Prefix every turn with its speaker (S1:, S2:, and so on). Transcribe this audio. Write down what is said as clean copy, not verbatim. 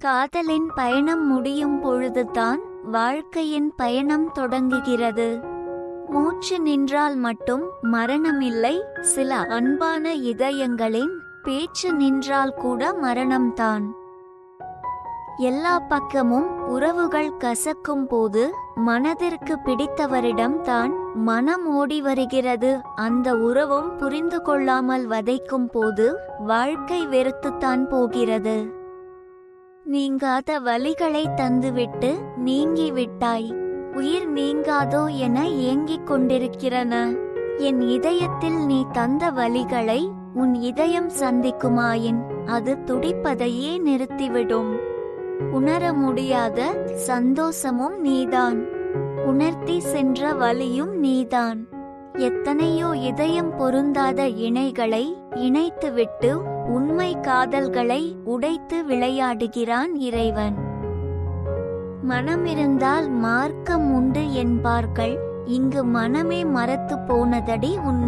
S1: காதலின் பயணம் முடியும் பொழுதுதான் வாழ்க்கையின் பயணம் தொடங்குகிறது. மூச்சு நின்றால் மட்டும் மரணமில்லை. சில அன்பான இதயங்களின் பேச்சு நின்றால் கூட மரணம்தான். எல்லா பக்கமும் உறவுகள் கசக்கும் போது மனதிற்கு பிடித்தவரிடம் தான் மனம் ஓடி வருகிறது. அந்த உறவும் புரிந்து கொள்ளாமல் வதைக்கும் போது வாழ்க்கை வெறுத்துத்தான் போகிறது. நீங்காத வலிகளை தந்துவிட்டு நீங்கிவிட்டாய். உயிர் நீங்காதோ என ஏங்கிக் கொண்டிருக்கிறன. என் இதயத்தில் நீ தந்த வலிகளை உன் இதயம் சந்திக்குமாயின் அது துடிப்பதையே நிறுத்திவிடும். உணர முடியாத சந்தோஷமும் நீதான், உணர்த்தி சென்ற வலியும் நீதான். எத்தனையோ இதயம் பொருந்தாத இணைகளை இணைத்துவிட்டு உண்மை காதல்களை உடைத்து விளையாடுகிறான் இறைவன். மனமிருந்தால் மார்க்கம் உண்டு என்பார்கள். இங்கு மனமே மரத்து போனதடி உன்